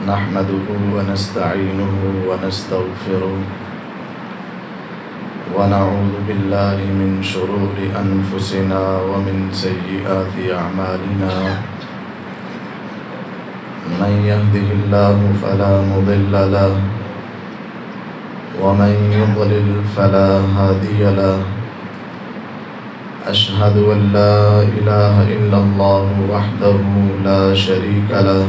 نحمده ونستعينه ونستغفره ونعوذ بالله من شرور أنفسنا ومن سيئات أعمالنا من يهده الله فلا مضل له ومن يضلل فلا هادي له أشهد أن لا إله إلا الله وحده لا شريك له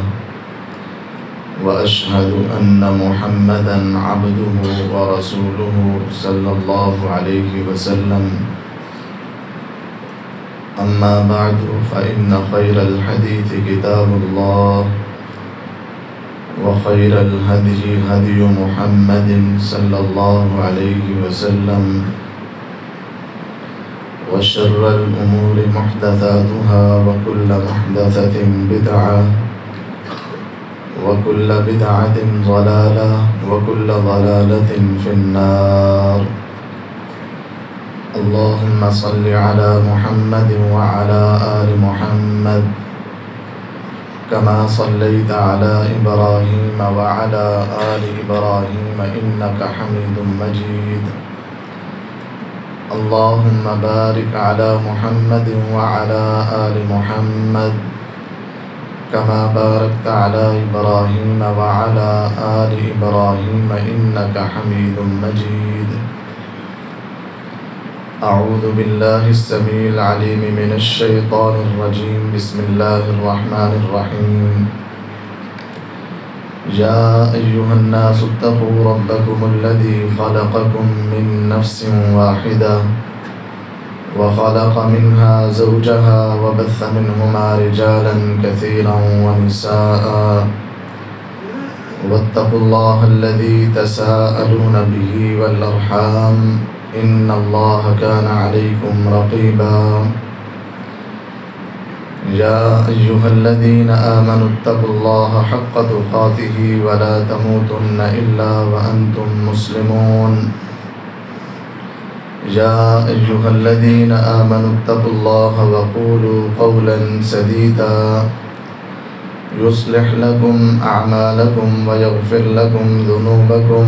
وأشهد أن محمدًا عبده ورسوله صلى الله عليه وسلم أما بعد فإن خير الحديث كتاب الله وخير الهدي هدي محمد صلى الله عليه وسلم وشر الأمور محدثاتها وكل محدثة بدعة وكل بدعة ضلالة وكل ضلالة في النار اللهم صل على محمد وعلى آل محمد كما صليت على إبراهيم وعلى آل إبراهيم إنك حميد مجيد اللهم بارك على محمد وعلى آل محمد كما باركت على إبراهيم وعلى آل إبراهيم إنك حميد مجيد أعوذ بالله السميع العليم من الشيطان الرجيم بسم الله الرحمن الرحيم يا أيها الناس اتقوا ربكم الذي خلقكم من نفس واحدة وخلق منها زوجها وبث منهما رجالا كثيرا ونساء واتقوا الله الذي تساءلون به والأرحام إن الله كان عليكم رقيبا يا أيها الذين آمنوا اتقوا الله حق تقاته ولا تموتن إلا وأنتم مسلمون يا أيها الذين آمنوا اتقوا الله وقولوا قولا سديدا يصلح لكم أعمالكم ويغفر لكم ذنوبكم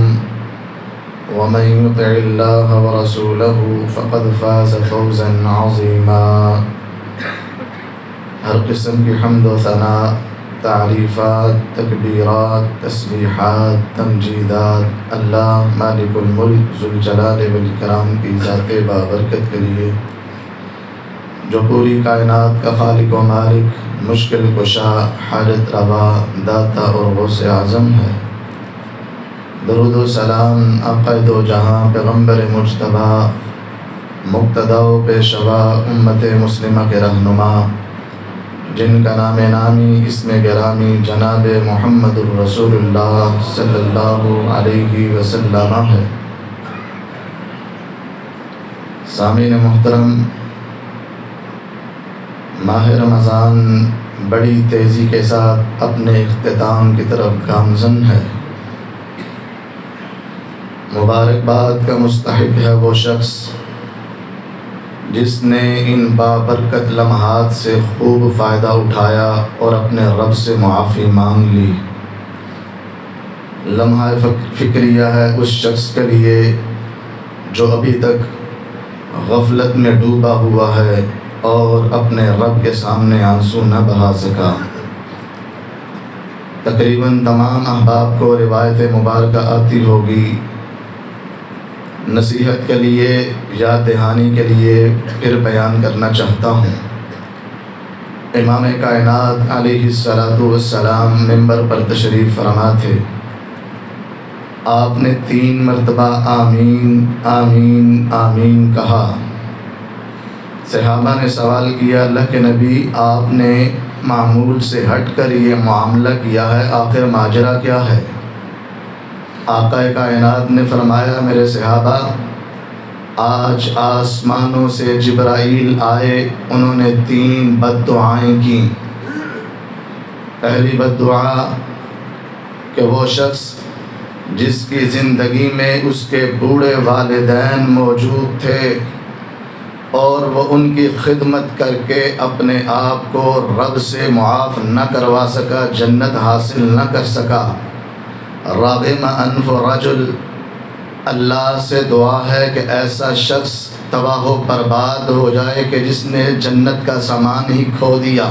ومن يطع الله ورسوله فقد فاز فوزا عظيما ہر قسم کی حمد و ثناء، تعریفات، تکبیرات، تسبیحات، تمجیدات اللہ مالک الملک ذوالجلال والاکرام کی ذات بابرکت کے لیے جو پوری کائنات کا خالق و مالک، مشکل کشا، حاجت روا، داتا اور غوث اعظم ہے۔ درود و سلام آقا دو جہاں پیغمبر مجتبی، مقتدی و پیشوا امت مسلمہ کے رہنما، جن کا نام نامی اسم گرامی جناب محمد الرسول اللہ صلی اللہ علیہ وسلم ہے۔ سامعین محترم، ماہ رمضان بڑی تیزی کے ساتھ اپنے اختتام کی طرف گامزن ہے۔ مبارکباد کا مستحق ہے وہ شخص جس نے ان بابرکت لمحات سے خوب فائدہ اٹھایا اور اپنے رب سے معافی مانگ لی۔ لمحہ فکریہ ہے اس شخص کے لیے جو ابھی تک غفلت میں ڈوبا ہوا ہے اور اپنے رب کے سامنے آنسو نہ بہا سکا۔ تقریباً تمام احباب کو روایت مبارکہ آتی ہوگی، نصیحت کے لیے، یاد دہانی کے لیے پھر بیان کرنا چاہتا ہوں۔ امام کائنات علیہ السلام ممبر پر تشریف فرما تھے۔ آپ نے 3 مرتبہ آمین آمین آمین کہا۔ صحابہ نے سوال کیا، اللہ کے نبی آپ نے معمول سے ہٹ کر یہ معاملہ کیا ہے، آخر ماجرا کیا ہے؟ آقا کائنات نے فرمایا، میرے صحابہ، آج آسمانوں سے جبرائیل آئے، انہوں نے 3 بد دعائیں کی۔ پہلی بد دعا کہ وہ شخص جس کی زندگی میں اس کے بوڑھے والدین موجود تھے، اور وہ ان کی خدمت کر کے اپنے آپ کو رب سے معاف نہ کروا سکا، جنت حاصل نہ کر سکا۔ راغم انف رجل، اللہ سے دعا ہے کہ ایسا شخص تباہ و برباد ہو جائے کہ جس نے جنت کا سامان ہی کھو دیا۔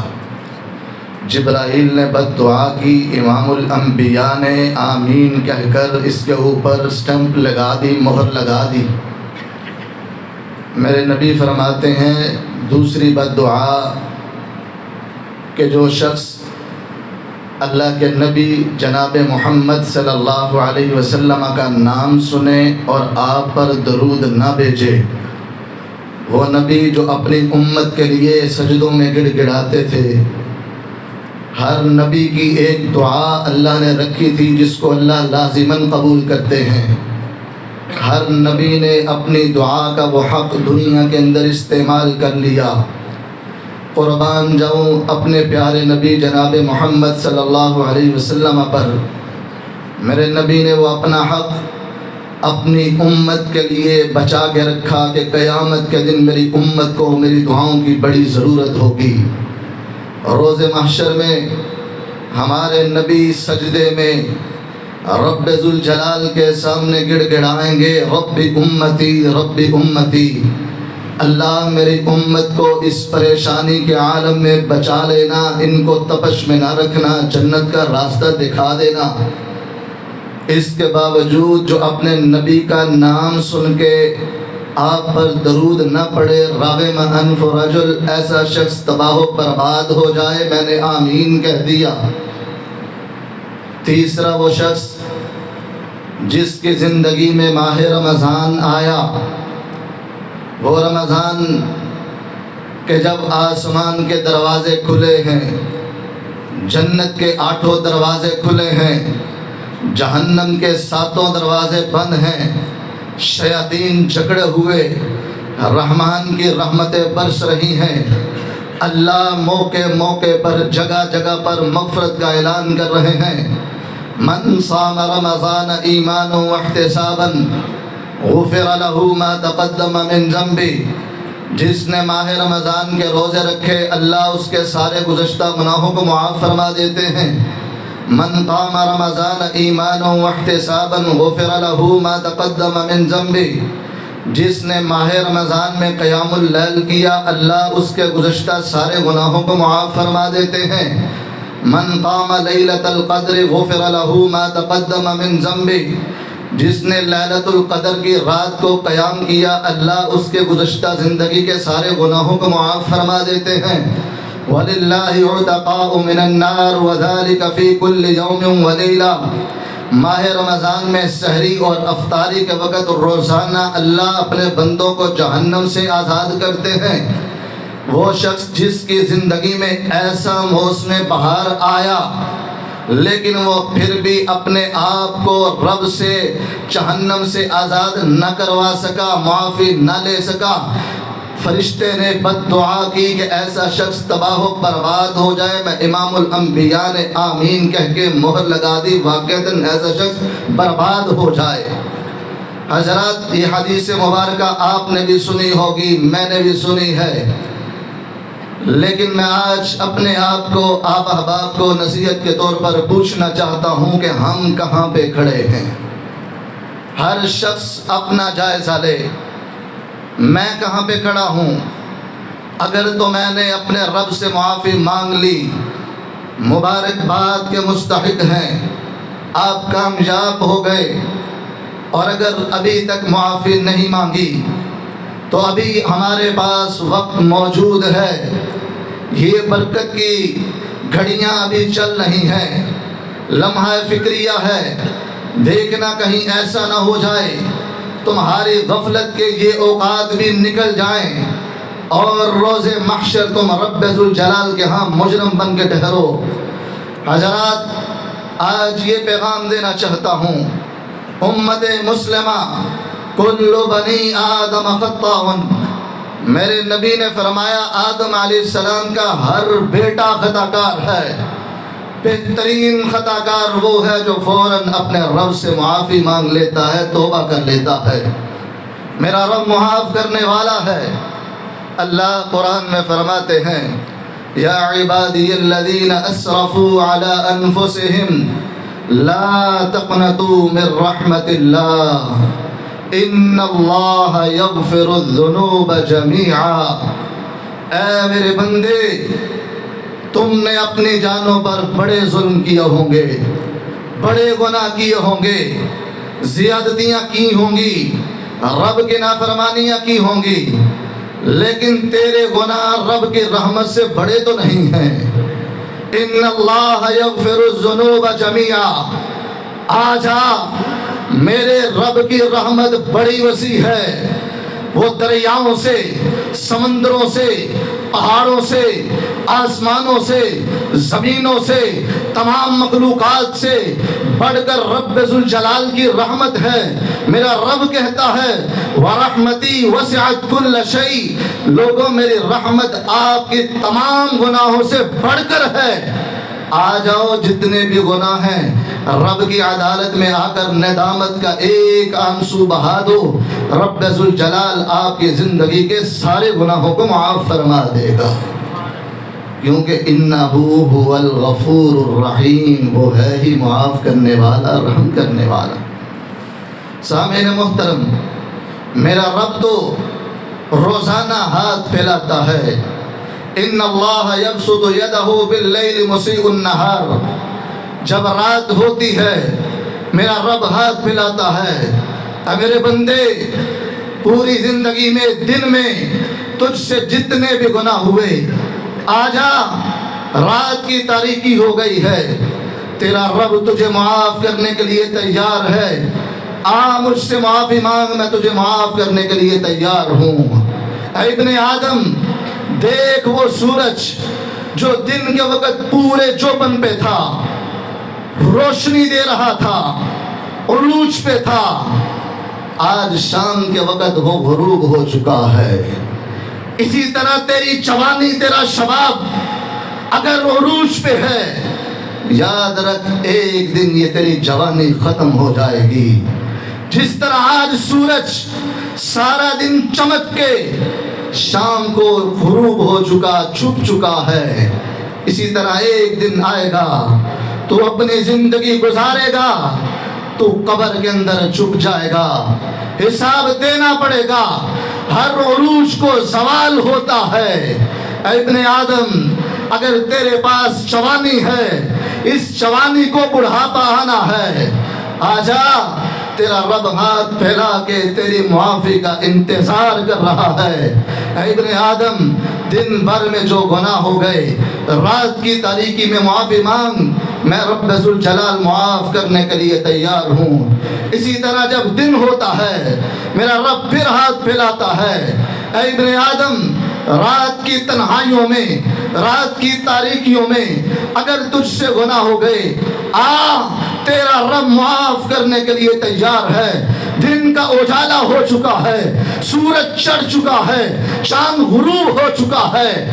جبرائیل نے بد دعا کی، امام الانبیاء نے آمین کہہ کر اس کے اوپر سٹمپ لگا دی، مہر لگا دی۔ میرے نبی فرماتے ہیں دوسری بد دعا کہ جو شخص اللہ کے نبی جناب محمد صلی اللہ علیہ وسلم کا نام سنے اور آپ پر درود نہ بھیجے، وہ نبی جو اپنی امت کے لیے سجدوں میں گڑ گڑاتے تھے۔ ہر نبی کی ایک دعا اللہ نے رکھی تھی جس کو اللہ لازماً قبول کرتے ہیں۔ ہر نبی نے اپنی دعا کا وہ حق دنیا کے اندر استعمال کر لیا۔ قربان جاؤں اپنے پیارے نبی جناب محمد صلی اللہ علیہ وسلم پر۔ میرے نبی نے وہ اپنا حق اپنی امت کے لیے بچا کے رکھا کہ قیامت کے دن میری امت کو میری دعاؤں کی بڑی ضرورت ہوگی۔ روز محشر میں ہمارے نبی سجدے میں رب ذوالجلال کے سامنے گڑ گڑائیں گے، رب امتی رب امتی، اللہ میری امت کو اس پریشانی کے عالم میں بچا لینا، ان کو تپش میں نہ رکھنا، جنت کا راستہ دکھا دینا۔ اس کے باوجود جو اپنے نبی کا نام سن کے آپ پر درود نہ پڑے، راغم انف رجل، ایسا شخص تباہ و برباد ہو جائے، میں نے آمین کہہ دیا۔ تیسرا وہ شخص جس کی زندگی میں ماہ رمضان آیا، وہ رمضان کہ جب آسمان کے دروازے کھلے ہیں، جنت کے 8 دروازے کھلے ہیں، جہنم کے 7 دروازے بند ہیں، شیاطین جکڑے ہوئے، رحمان کی رحمتیں برس رہی ہیں، اللہ موقع موقع پر جگہ جگہ پر مغفرت کا اعلان کر رہے ہیں۔ من صام رمضان ایمانا واحتسابا غفر له ما تقدم من ذنبه، جس نے ماہ رمضان کے روزے رکھے اللہ اس کے سارے گزشتہ گناہوں کو معاف فرما دیتے ہیں۔ من قام رمضان ایمانا واحتسابا غفر له ما تقدم من ذنبه، جس نے ماہ رمضان میں قیام اللیل کیا اللہ اس کے گزشتہ سارے گناہوں کو معاف فرما دیتے ہیں۔ من قام لیلۃ القدر غفر له ما تقدم من ذنبه، جس نے لیلۃ القدر کی رات کو قیام کیا اللہ اس کے گزشتہ زندگی کے سارے گناہوں کو معاف فرما دیتے ہیں۔ وَلِلَّهِ عُتَقَاءُ مِنَ النَّارِ وَذَلِكَ فِي كُلِّ يَوْمٍ وَلَيْلَةٍ، ماہ رمضان میں سحری اور افطاری کے وقت روزانہ اللہ اپنے بندوں کو جہنم سے آزاد کرتے ہیں۔ وہ شخص جس کی زندگی میں ایسا موسم بہار آیا لیکن وہ پھر بھی اپنے آپ کو رب سے جہنم سے آزاد نہ کروا سکا، معافی نہ لے سکا، فرشتے نے بد دعا کی کہ ایسا شخص تباہ و برباد ہو جائے۔ میں امام الانبیاء نے آمین کہہ کے مہر لگا دی، واقعتاً ایسا شخص برباد ہو جائے۔ حضرات یہ حدیث مبارکہ آپ نے بھی سنی ہوگی، میں نے بھی سنی ہے، لیکن میں آج اپنے آپ کو آپ احباب کو نصیحت کے طور پر پوچھنا چاہتا ہوں کہ ہم کہاں پہ کھڑے ہیں۔ ہر شخص اپنا جائزہ لے، میں کہاں پہ کھڑا ہوں۔ اگر تو میں نے اپنے رب سے معافی مانگ لی، مبارکباد کے مستحق ہیں، آپ کامیاب ہو گئے، اور اگر ابھی تک معافی نہیں مانگی تو ابھی ہمارے پاس وقت موجود ہے، یہ برکت کی گھڑیاں ابھی چل رہی ہیں، لمحہ فکریہ ہے، دیکھنا کہیں ایسا نہ ہو جائے تمہاری غفلت کے یہ اوقات بھی نکل جائیں اور روز محشر تم رب ذوالجلال کے ہاں مجرم بن کے ٹھہرو۔ حضرات آج یہ پیغام دینا چاہتا ہوں، امت مسلمہ کل بنی آدم خطاء، میرے نبی نے فرمایا آدم علیہ السلام کا ہر بیٹا خطا کار ہے۔ بہترین خطا کار وہ ہے جو فوراً اپنے رب سے معافی مانگ لیتا ہے، توبہ کر لیتا ہے۔ میرا رب معاف کرنے والا ہے، اللہ قرآن میں فرماتے ہیں یا عبادی الذین اسرفوا علی انفسہم لا تقنطوا من رحمت اللہ ان اللہ یغفر الذنوب جمیعا۔ اے میرے بندے، تم نے اپنی جانوں پر بڑے ظلم کیے ہوں گے، بڑے گناہ کیے ہوں گے، زیادتیاں کی ہوں گی، رب کی نافرمانیاں کی ہوں گی، لیکن تیرے گناہ رب کی رحمت سے بڑے تو نہیں ہیں۔ ان اللہ یغفر الذنوب جمیعا، آ جا، میرے رب کی رحمت بڑی وسیع ہے، وہ دریاؤں سے، سمندروں سے، پہاڑوں سے، آسمانوں سے، زمینوں سے، تمام مخلوقات سے بڑھ کر رب ذوالجلال کی رحمت ہے۔ میرا رب کہتا ہے وَرَحْمَتِي وَسِعَتْ كُلَّ شَيْءٍ، لوگوں میری رحمت آپ کی تمام گناہوں سے بڑھ کر ہے۔ آ جاؤ، جتنے بھی گناہ ہیں رب کی عدالت میں آ کر ندامت کا ایک آنسو بہا دو، رب ذوالجلال آپ کی زندگی کے سارے گناہوں کو معاف فرما دے گا، کیونکہ انہ هو الغفور الرحیم، وہ ہے ہی معاف کرنے والا، رحم کرنے والا۔ سامعین محترم، میرا رب تو روزانہ ہاتھ پھیلاتا ہے، ان اللہ یبسط یدہ باللیل مسیء النہار، جب رات ہوتی ہے میرا رب ہاتھ پھیلاتا ہے، اے میرے بندے، پوری زندگی میں دن میں تجھ سے جتنے بھی گناہ ہوئے، آجا، رات کی تاریکی ہو گئی ہے، تیرا رب تجھے معاف کرنے کے لیے تیار ہے، آ مجھ سے معافی مانگ، میں تجھے معاف کرنے کے لیے تیار ہوں۔ اے ابن آدم، دیکھ وہ سورج جو دن کے وقت پورے چوپن پہ تھا، روشنی دے رہا تھا، عروج پہ تھا، آج شام کے وقت وہ غروب ہو چکا ہے۔ اسی طرح تیری جوانی، تیرا شباب اگر عروج پہ ہے، یاد رکھ ایک دن یہ تیری جوانی ختم ہو جائے گی۔ جس طرح آج سورج سارا دن چمک کے شام کو غروب ہو چکا، چھپ چکا ہے، اسی طرح ایک دن آئے گا تو اپنی زندگی گزارے گا، تو قبر کے اندر چھپ جائے گا، حساب دینا پڑے گا، ہر عروج کو زوال ہوتا ہے۔ اے ابن آدم، اگر تیرے پاس جوانی ہے، اس جوانی کو بڑھاپا آنا ہے، آجا، تیرا رب ہاتھ پھیلا کے تیری معافی کا انتظار کر رہا ہے۔ اے ابن آدم، دن بھر میں جو گناہ ہو گئے، رات کی تاریکی میں معافی مانگ، میں رب ذوالجلال معاف کرنے کے لیے تیار ہوں۔ اسی طرح جب دن ہوتا ہے میرا رب پھر ہاتھ پھیلاتا ہے، اے ابن آدم، رات کی تنہائیوں میں، رات کی تاریکیوں میں اگر تجھ سے گناہ ہو گئے، تیرا رب معاف کرنے کے لیے تیار ہے۔ دن کا اجالا ہو چکا ہے، سورج چڑھ چکا ہے، چاند غروب ہو چکا ہے،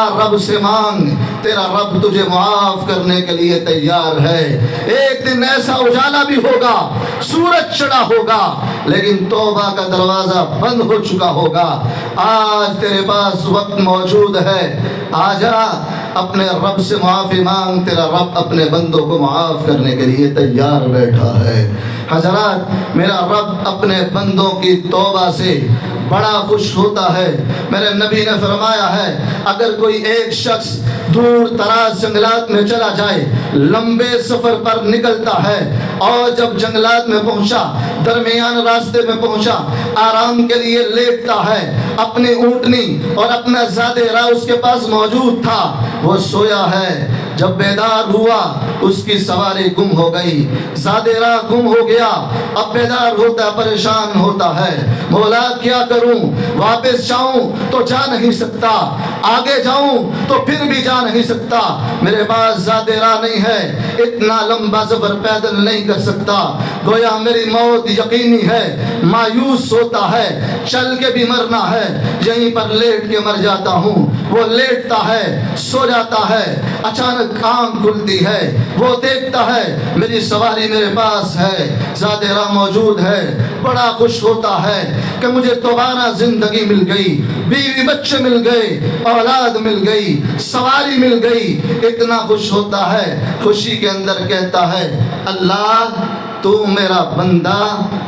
رب سے مانگ، تیرا رب تجھے معاف کرنے کے لیے تیار ہے۔ ایک دن ایسا اجالا بھی ہوگا، سورج چڑھا ہوگا، لیکن توبہ کا دروازہ بند ہو چکا ہوگا۔ آج تیرے پاس وقت موجود ہے، آجا، اپنے رب سے معافی مانگ، تیرا رب اپنے بندوں کو معاف کرنے کے لیے تیار بیٹھا ہے۔ حضرات، میرا رب اپنے بندوں کی توبہ سے بڑا خوش ہوتا ہے۔ میرے نبی نے فرمایا ہے، اگر کوئی ایک شخص دور دراز جنگلات میں چلا جائے، لمبے سفر پر نکلتا ہے، اور جب جنگلات میں پہنچا، درمیان راستے میں پہنچا، آرام کے لیے لیٹتا ہے، اپنی اونٹنی اور اپنا زادِ راہ اس کے پاس موجود تھا، وہ سویا ہے، جب بیدار ہوا اس کی سواری گم ہو گئی، زادِ راہ گم ہو گیا، اب بیدار ہوتا پریشان ہوتا ہے، مولا کیا کروں، واپس جاؤں تو جا نہیں سکتا، آگے جاؤں تو پھر بھی جا نہیں سکتا، میرے پاس زادِ راہ نہیں ہے، اتنا لمبا سفر پیدل نہیں کر سکتا، گویا میری موت یقینی ہے، مایوس ہوتا ہے، چل کے بھی مرنا ہے، یہیں پر لیٹ کے مر جاتا ہوں۔ وہ لیٹتا ہے، سو جاتا ہے، اچانک آنکھ کھلتی ہے، وہ دیکھتا ہے میری سواری میرے پاس ہے، زادِ راہ موجود ہے، بڑا خوش ہوتا ہے کہ مجھے دوبارہ زندگی مل گئی، بیوی بچے مل گئے، اولاد مل گئی، سواری مل گئی، اتنا خوش ہوتا ہے، خوشی کے اندر کہتا ہے اللہ تو میرا بندہ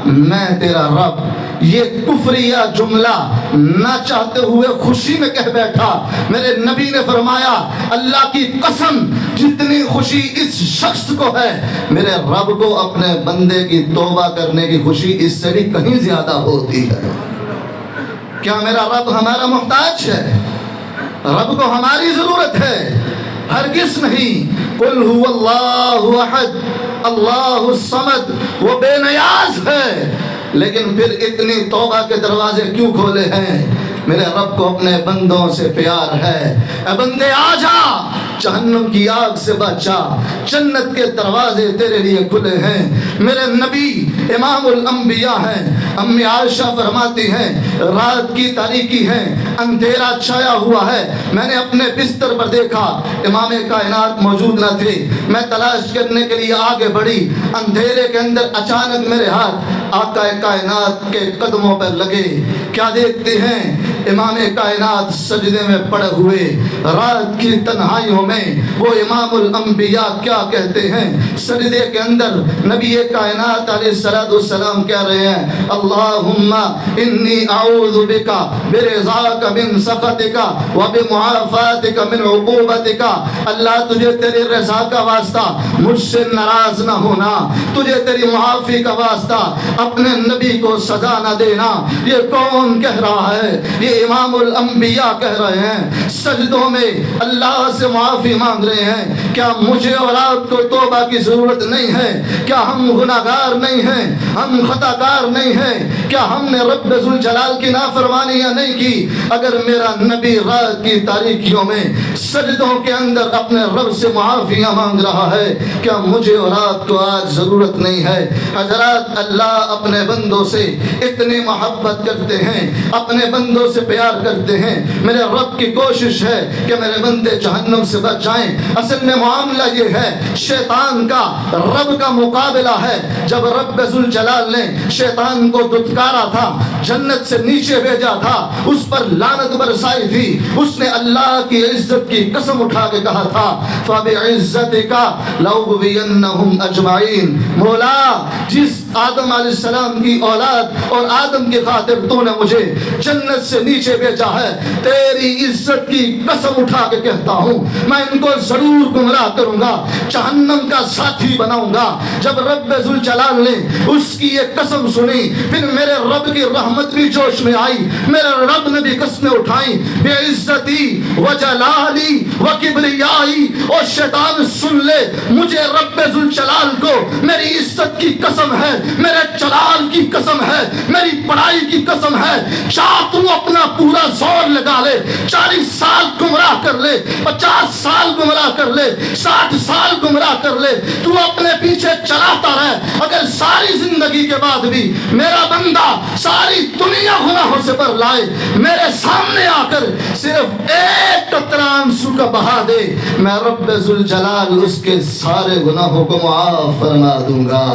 میں تیرا رب۔ یہ کفریہ جملہ نہ چاہتے ہوئے خوشی میں کہہ بیٹھا۔ میرے نبی نے فرمایا اللہ کی قسم جتنی خوشی اس شخص کو ہے، میرے رب کو اپنے بندے کی توبہ کرنے کی خوشی اس سے بھی کہیں زیادہ ہوتی ہے۔ کیا میرا رب ہمارا محتاج ہے؟ رب کو ہماری ضرورت ہے؟ ہرگز نہیں۔ قل هو اللہ احد اللہ الصمد، وہ بے نیاز ہے، لیکن پھر اتنی توبہ کے دروازے کیوں کھولے ہیں؟ میرے رب کو اپنے بندوں سے پیار ہے۔ اے بندے آ جا، جہنم کی آگ سے بچا، جنت کے دروازے تیرے لیے کھلے ہیں۔ میرے نبی امام الانبیاء ہیں۔ امی عائشہ فرماتی ہیں رات کی تاریکی ہے، اندھیرا چھایا ہوا ہے، میں نے اپنے بستر پر دیکھا امام کائنات موجود نہ تھے، میں تلاش کرنے کے لیے آگے بڑھی، اندھیرے کے اندر اچانک میرے ہاتھ آقا کائنات کے قدموں پر لگے۔ کیا دیکھتے ہیں؟ امام کائنات سجدے میں پڑے ہوئے، رات کی تنہائیوں میں وہ امام الانبیاء کیا کہتے ہیں؟ سجدے کے اندر نبی کائنات علیہ السلام کہہ رہے ہیں اللہم انی اعوذ بکا برضاک من سخطکا وبمعافاتک من عقوبتکا۔ اللہ تجھے تیری رضا کا واسطہ مجھ سے ناراض نہ ہونا، تجھے تیری معافی کا واسطہ اپنے نبی کو سزا نہ دینا۔ یہ کون کہہ رہا ہے؟ یہ امام الانبیاء کہہ رہے ہیں، سجدوں میں اللہ سے معافی مانگ رہے ہیں۔ کیا مجھے اور آپ کو توبہ کی ضرورت نہیں ہے؟ کیا ہم گناہگار نہیں ہیں؟ ہم خطا کار نہیں ہیں؟ کیا ہم نے رب ذوالجلال کی نافرمانیاں نہیں کی؟ اگر میرا نبی رات کی تاریکیوں میں سجدوں کے اندر اپنے رب سے معافیاں مانگ رہا ہے، کیا مجھے اور آپ کو آج ضرورت نہیں ہے؟ حضرات اللہ اپنے بندوں سے اتنی محبت کرتے ہیں، اپنے بندوں سے پیار کرتے ہیں۔ میرے رب کی کوشش ہے کہ میرے بندے جہنم سے بچ جائیں۔ اصل میں معاملہ یہ ہے شیطان کا رب کا مقابلہ ہے۔ جب رب ذوالجلال نے شیطان کو دھتکارا تھا، جنت سے نیچے بھیجا تھا، اس پر لعنت برسائی تھی، اس نے اللہ کی عزت کی قسم اٹھا کے کہا تھا فَبِعِزَّتِكَ لَأُغْوِيَنَّهُمْ أَجْمَعِينَ۔ مولا جس آدم علیہ السلام کی اولاد اور آدم کی خاطر تو نے مجھے جنت سے نیچے بھیجا ہے، تیری عزت کی قسم اٹھا کے کہتا ہوں میں ان کو ضرور گمراہ کروں گا، جہنم کا ساتھی بناؤں گا۔ جب رب ذوالجلال نے اس کی یہ قسم سنی، پھر میرے رب کی رحمت بھی جوش میں آئی، میرے رب نے بھی قسمیں اٹھائیں بے عزتی و جلالی و کبریائی۔ اور شیطان سن لے، مجھے رب ذوالجلال کو میری عزت کی قسم ہے، میرے جلال کی قسم ہے، میری بڑائی کی قسم ہے، چاہ تو اپنا پورا زور لگا لے، 40 سال گمراہ کر لے، 50 سال گمراہ کر لے، 60 سال گمراہ کر لے، تو اپنے پیچھے چلاتا رہے۔ اگر ساری زندگی کے بعد بھی میرا بندہ ساری دنیا گناہوں سے بھر لائے، میرے سامنے آ کر صرف ایک قطرہ آنسو کا بہا دے، میں رب ذوالجلال اس کے سارے گناہوں کو معاف فرما دوں گا۔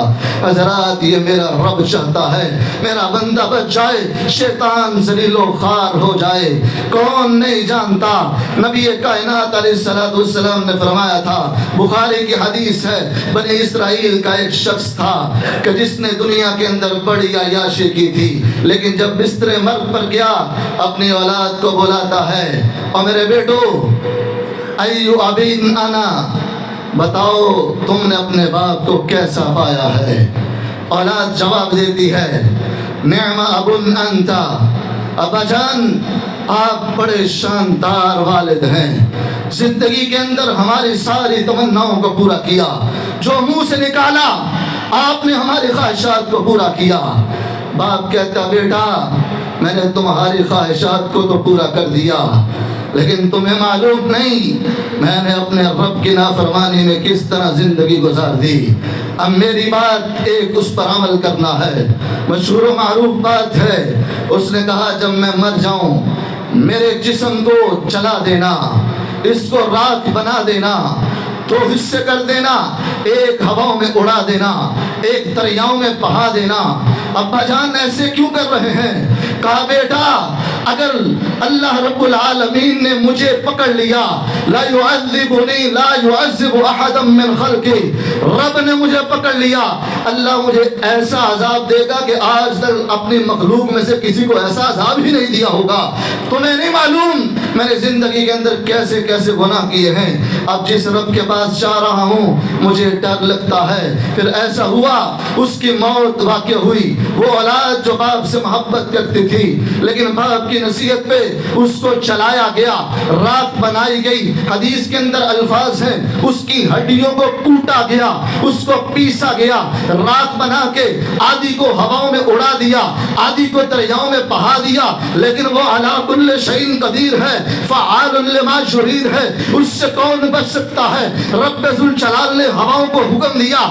حضرات یہ میرا رب چاہتا ہے میرا بندہ بچ جائے، شیطان ذلیل و خوار ہو جائے۔ کون نہیں جانتا نبی کائنات علیہ السلام نے فرمایا تھا، بخاری کی حدیث ہے، بنی اسرائیل کا ایک شخص تھا کہ جس نے دنیا کے اندر بڑی عیاشی کی تھی، لیکن جب بستر مرگ پر گیا اپنی اولاد کو بلاتا ہے اور میرے بیٹو ایو ابین انا، بتاؤ تم نے اپنے باپ کو کیسا پایا ہے؟ اولاد جواب دیتی ہے نعم ابن انتا، ابا جان آپ بڑے شاندار والد ہیں، زندگی کے اندر ہماری ساری تمناؤں کو پورا کیا، جو منہ سے نکالا آپ نے ہماری خواہشات کو پورا کیا۔ باپ کہتا بیٹا میں نے تمہاری خواہشات کو تو پورا کر دیا، لیکن تمہیں معلوم نہیں میں نے اپنے رب کی نافرمانی میں کس طرح زندگی گزار دی۔ اب میری بات ایک اس پر عمل کرنا ہے، مشہور و معروف بات ہے۔ اس نے کہا جب میں مر جاؤں میرے جسم کو جلا دینا، اس کو راکھ بنا دینا، دو حصے کر دینا، ایک ہواؤں میں اڑا دینا، ایک دریاؤں میں بہا دینا۔ ابا جان ایسے کیوں کر رہے ہیں؟ کہا بیٹا اگر اللہ رب العالمین نے مجھے پکڑ لیا، لا يعذبنی لا يعذب احدا من خلقی، رب نے مجھے پکڑ لیا، اللہ مجھے ایسا عذاب دے گا کہ آج تک اپنی مخلوق میں سے کسی کو ایسا عذاب ہی نہیں دیا ہوگا۔ تمہیں نہیں معلوم میں نے زندگی کے اندر کیسے کیسے گناہ کیے ہیں، اب جس رب کے پاس جا رہا ہوں مجھے ڈر لگتا ہے۔ پھر ایسا ہوا اس کی موت واقع ہوئی، وہ اولاد جو باپ سے محبت کرتی تھی لیکن باپ کی نصیحت پہ اس کو چلایا گیا، راکھ بنائی گئی، حدیث کے اندر الفاظ ہیں اس کی ہڈیوں کو کوٹا گیا، اس کو پیسا گیا، راکھ بنا کے آدھی کو ہواؤں میں اڑا دیا، آدھی کو دریاؤں میں بہا دیا، لیکن وہ علی کل شیء قدیر ہے، فعال لما یرید ہے، اس سے کون بچ سکتا ہے؟ رب ذوالجلال نے ہواؤں کو حکم دیا،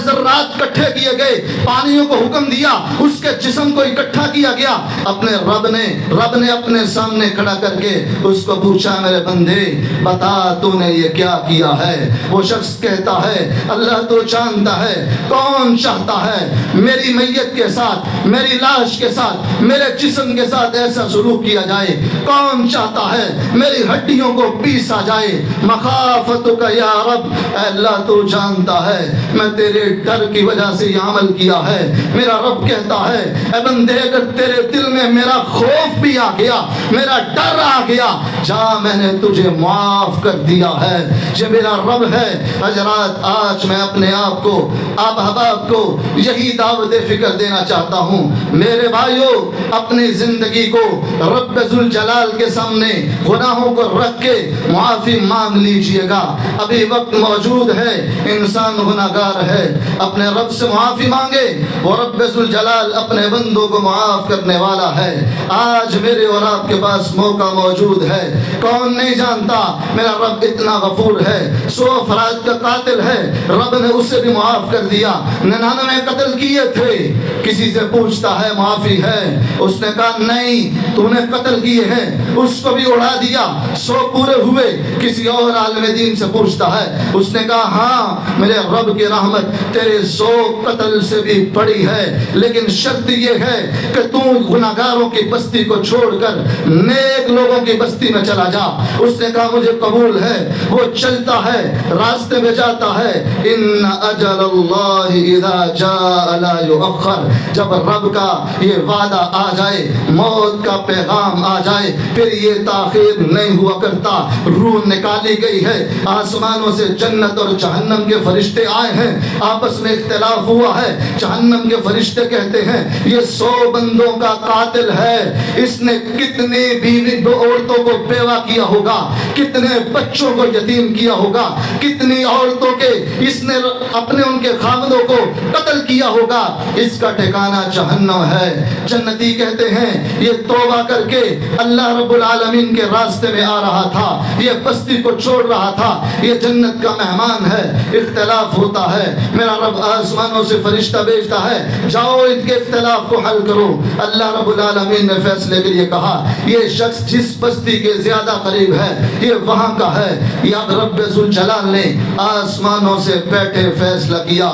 ذرات اکٹھے کیے گئے، پانیوں کو حکم دیا، اس کے جسم کو اکٹھا کیا گیا، اپنے رب نے اپنے سامنے کھڑا کر کے اس کو پوچھا میرے بندے بتا تو نے یہ کیا کیا ہے؟ وہ شخص کہتا ہے اللہ تو جانتا ہے، کون چاہتا ہے میری میت کے ساتھ، میری لاش کے ساتھ، میرے جسم کے ساتھ ایسا سلوک کیا جائے؟ کون چاہتا ہے میری ہڈیوں کو پیسا جائے؟ مخافتک یا رب، اے اللہ تو جانتا ہے میں تیرے ڈر کی وجہ سے یہ عمل کیا ہے۔ میرا رب کہتا ہے اے بندے اگر تیرے دل میں میرا خوف بھی آ گیا، میرا ڈر آ گیا، جا میں نے تجھے معاف کر دیا ہے۔ یہ میرا رب ہے۔ حضرات آج میں اپنے آپ کو، آپ احباب کو یہی دعوت فکر دینا چاہتا ہوں، میرے بھائیوں اپنی زندگی کو رب ذوالجلال کے سامنے گناہوں کو رکھ کے معافی مانگ لیجئے گا، ابھی وقت موجود ہے، انسان گناہگار ہے، اپنے رب سے معافی مانگے، وہ رب ذوالجلال اپنے بندوں کو معاف کرنے والا ہے۔ آج میرے اور آپ کے پاس موقع موجود ہے، کون نہیں جانتا میرا رب اتنا غفور ہے، 100 افراد کا قاتل ہے، رب نے اسے بھی معاف کر دیا، 99 قتل کیے تھے، کسی سے پوچھتا ہے معافی ہے، اس نے کہا نہیں تو نے قتل کیے ہیں، اس کو بھی اڑا دیا، 100 پورے ہوئے، کسی اور عالم دین سے پوچھتا ہے، اس نے کہا ہاں میرے رب کی رحمت تیرے 100 قتل سے بھی بڑی ہے، لیکن شرط یہ ہے کہ تو گناہگاروں کی بستی کو چھوڑ کر نیک لوگوں کی بستی میں چلا جا۔ اس نے کہا مجھے قبول ہے، وہ چلتا ہے، راستے میں جاتا ہے، ان اجل اللہ اذا جاء لا یؤخر، جب رب کا یہ وعدہ آ جائے، موت کا پیغام آ جائے، پھر یہ تاخیر نہیں ہوا کرتا۔ روح نکالی گئی ہے، آسمانوں سے جنت اور جہنم کے فرشتے آئے ہیں، آپس میں اختلاف ہوا ہے، جہنم کے فرشتے کہتے ہیں یہ 100 بندوں کا قاتل ہے، اس نے کتنے بیوی عورتوں کو بیوہ کیا ہوگا، کتنے بچوں کو یتیم کیا ہوگا، کتنی عورتوں کے اس نے اپنے ان کے خامدوں کو قتل کیا ہوگا، اس کا ٹھکانہ جہنم ہے۔ جنتی کہتے ہیں یہ توبہ کر کے اللہ رب العالمین کے راستے میں آ رہا تھا، یہ بستی کو چھوڑ رہا تھا، یہ جنت کا مہمان ہے، اختلاف ہوتا ہے، میرا رب آسمانوں سے فرشتہ بھیجتا ہے جاؤ ان کے اختلاف کو حل کرو۔ اللہ رب العالمین نے فیصلے کے لیے کہا یہ شخص جس بستی کے زیادہ قریب ہے یہ وہاں کا ہے، یا رب ذوالجلال نے آسمانوں سے بیٹھے فیصلہ کیا،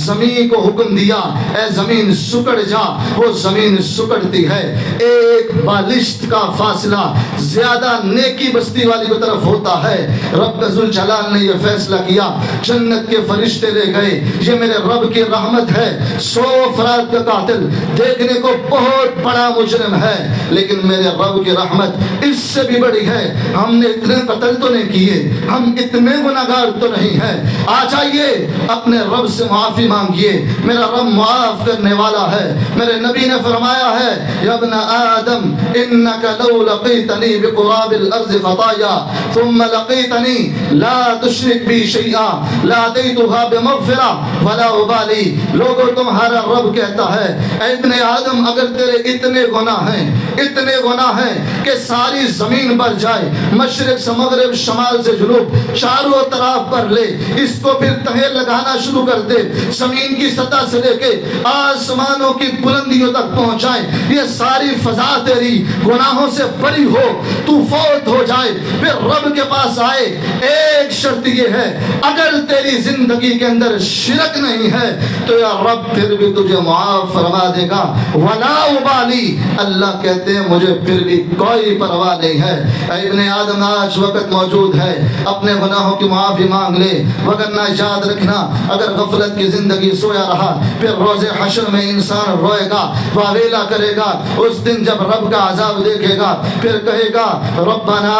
زمین کو حکم دیا اے زمین سکڑ جا، وہ زمین سکڑتی ہے، ایک بالشت کا فاصلہ زیادہ نیکی بستی والی کی طرف ہوتا ہے۔ رب ذوالجلال نے یہ فیصلہ کیا، جنت کے فرشتے لے گئے، یہ میرے رب کی رحمت ہے، 100 افراد کا قاتل دیکھنے کو بہت بڑا مجرم ہے، لیکن میرے رب کی رحمت اس سے بھی بڑی ہے، ہم نے اتنے قتل تو نہیں کیے، ہم اتنے گناہگار تو نہیں ہیں، آ جائیے اپنے رب سے معافی مانگیے، میرا رب معاف کرنے والا ہے۔ میرے نبی نے فرمایا ہے یا ابن آدم انک لو لقیتنی بقراب الارض خطایا ثم لقیتنی لا تشرک بی شیئا لاتیتها بمغفرہ ولا ابالی۔ لوگوں تمہارا رب کہتا ہے اے ابن آدم اگر تیرے اتنے گناہ ہیں کہ ساری زمین بھر جائے، مشرق سے مغرب شمال سے جنوب چاروں طرف پر لے، اس کو پھر تہے لگانا شروع کر دے، زمین کی سطح سے لے کے آسمانوں کی بلندیوں تک پہنچائیں، یہ ساری فضا تیری گناہوں سے بری ہو، تو فوت ہو جائے پھر رب کے پاس آئے۔ ایک شرط یہ ہے، اگر تیری زندگی کے اندر شرک نہیں ہے تو یا رب پھر بھی تجھے معاف فرما دے گا۔ ولا ابالی، اللہ کہتے ہیں مجھے پھر بھی کوئی پرواہ نہیں ہے۔ اے ابن آدم، آج وقت موجود ہے، اپنے گناہوں کی معافی مانگ لے، وگرنہ یاد رکھنا اگر غفلت کی زندگی سویا رہا پھر روز حشر میں انسان روئے گا، واویلا کرے گا۔ اس دن جب رب کا عذاب دیکھے گا پھر کہے گا ربنا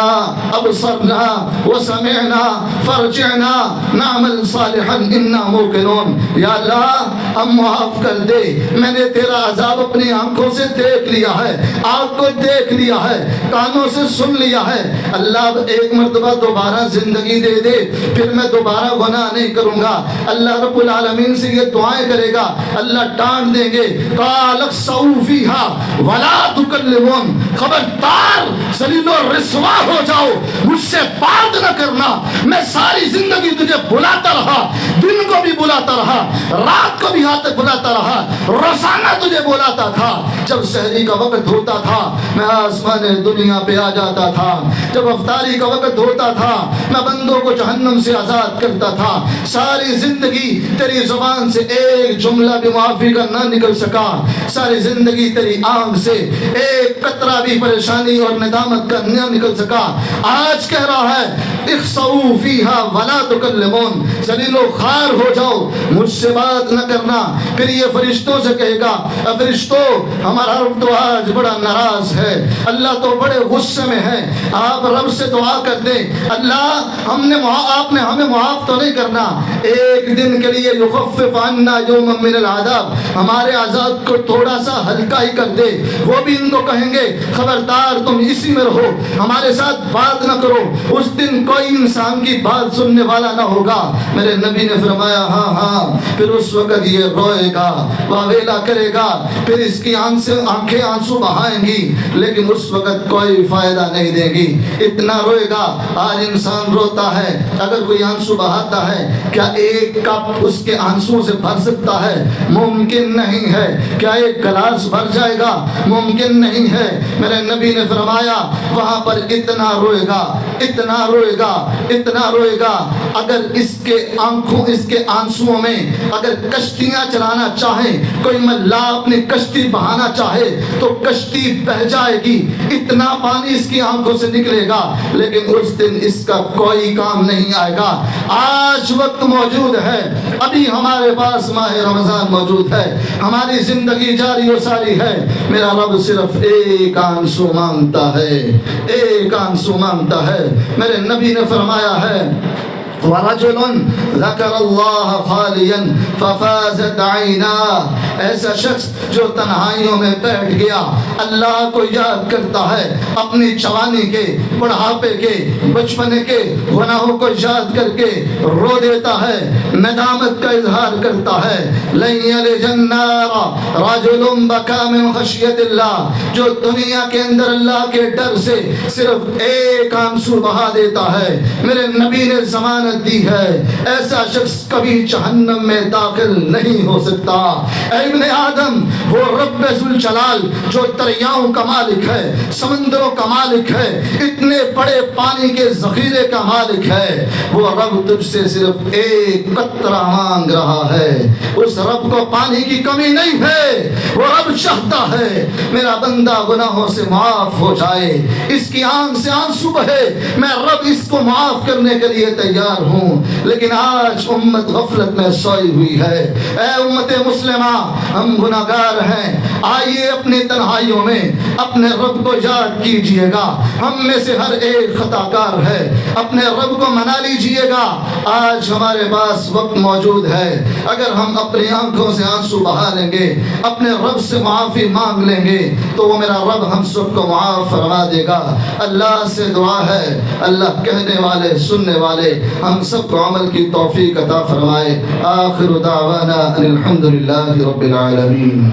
ابصرنا وسمعنا فرجعنا نعمل صالحا انا موقنون، یا اللہ ہم معاف کر دے، میں نے تیرا عذاب اپنی آنکھوں سے دیکھ لیا ہے، آنکھ کو دیکھ لیا ہے، کانوں سے سن لیا ہے، اللہ اب ایک مرتبہ دوبارہ زندگی دے دے، پھر میں دوبارہ گناہ نہیں کروں گا۔ اللہ رب العالمین سے یہ دعائیں کرے گا، اللہ ڈانٹ دیں گے قال اخسؤوا فیہا ولا تکلمون، خبردار ذلیل و رسوا ہو جاؤ، مجھ سے بات نہ کرنا۔ میں ساری زندگی تجھے بلاتا رہا، دن کو بھی بلاتا رہا، رات کو بھی ہاتھ تک بلاتا رہا، روزانہ تجھے بلاتا تھا۔ جب سحری کا وقت ہوتا تھا میں آسمان دنیا پہ آ جاتا تھا، جب افطاری کا وقت ہوتا تھا میں بندوں کو جہنم سے آزاد کرتا تھا۔ ساری زندگی تیری زبان سے ایک جملہ بھی معافی کا نہ نکل سکا، ساری زندگی تیری آنکھ سے ایک قطرہ بھی پریشانی اور ندامت کا نہ نکل سکا۔ آج کہہ رہا ہے اخسؤوا فیہا ولا تکلمون، ذلیل و خوار ہو جاؤ، مجھ سے بات نہ کرنا۔ پھر یہ فرشتوں سے کہے گا فرشتوں ہمارا رب تو آج بڑا ناراض ہے، اللہ تو بڑے غصے میں ہے، آپ رب سے دعا کر دیں اللہ آپ نے ہمیں معاف تو نہیں کرنا، ایک دن کے لیے یخفف عنا یوما من العذاب، ہمارے عذاب کو تھوڑا سا ہلکا ہی کر دے۔ وہ بھی ان کو کہیں گے خبردار تم اسی میں رہو، ہمارے ساتھ بات نہ کرو۔ اس دن کوئی انسان کی بات سننے والا نہ ہوگا۔ میرے نبی نے فرمایا ہاں پھر اس وقت یہ روئے گا، واویلا کرے گا، پھر اس کی آنکھیں آنسو بہائیں گی، لیکن اس وقت کوئی فائدہ نہیں دے گی، اتنا روئے گا۔ آج انسان روتا ہے، اگر کوئی آنسو بہاتا ہے کیا ایک کپ اس کے آنسو سے بھر سکتا ہے؟ ممکن نہیں ہے۔ کیا ایک گلاس بھر جائے گا؟ ممکن نہیں ہے۔ میرے نبی نے فرمایا وہاں پر اتنا روئے گا، اتنا روئے گا، اتنا روئے گا، اگر اس کے آنسوں میں اگر کشتیاں چلانا چاہیں، کوئی ملاح اپنی کشتی بہانا چاہے تو کشتی بہہ جائے گی، اتنا پانی اس کی آنکھوں سے نکلے گا، لیکن اس دن اس کا کوئی کام نہیں آئے گا۔ آج وقت موجود ہے، ابھی ہمارے پاس ماہ رمضان موجود ہے، ہماری زندگی جاری و ساری ہے، میرا رب صرف ایک آنسو مانگتا ہے، ایک آنسو مانگتا ہے۔ میرے نبی نے فرمایا ہے وَرَجُلٌ ذَكَرَ اللَّهَ خَالِيًا فَفَازَتْ عَيْنَاهُ، ایسا شخص جو تنہائیوں میں بیٹھ گیا، اللہ کو یاد کرتا ہے، اپنی جوانی کے، بڑھاپے کے، بچپنے کے گناہوں کو یاد کر کے رو دیتا ہے، ندامت کا اظہار کرتا ہے۔ لَن يَلِجَ النَّارَ رَجُلٌ بَكَىٰ مِنْ خَشْيَةِ اللَّهِ، جو دنیا کے اندر اللہ کے ڈر سے صرف ایک آنسو بہا دیتا ہے، میرے نبی نے ضمانت دی ہے ایسا شخص کبھی جہنم میں داخل نہیں ہو سکتا۔ اے ابن آدم، وہ رب ذوالجلال جو دریاؤں کا مالک ہے، سمندروں کا مالک ہے، اتنے بڑے پانی کے ذخیرے کا مالک ہے، وہ رب تجھ سے صرف ایک قطرہ مانگ رہا ہے۔ اس رب کو پانی کی کمی نہیں ہے، وہ رب چاہتا ہے میرا بندہ گناہوں سے معاف ہو جائے، اس کی آنکھ سے آنسو بہے، میں رب اس کو معاف کرنے کے لیے تیار ہوں۔ لیکن آج امت غفلت میں سوئی ہوئی ہے۔ اے امت مسلمہ، ہم گناہگار ہیں، آئیے اپنی تنہائیوں میں اپنے رب کو یاد کیجئے گا، ہم میں سے ہر ایک خطا کار ہے، اپنے رب کو منا لیجئے گا۔ آج ہمارے پاس وقت موجود ہے، اگر ہم اپنی آنکھوں سے آنسو بہا لیں گے، اپنے رب سے معافی مانگ لیں گے تو وہ میرا رب ہم سب کو معاف فرما دے گا۔ اللہ سے دعا ہے اللہ کہنے والے سننے والے ہم سب کو عمل کی توفیق عطا فرمائے۔ آخر دعوانا ان الحمد للہ رب العالمین۔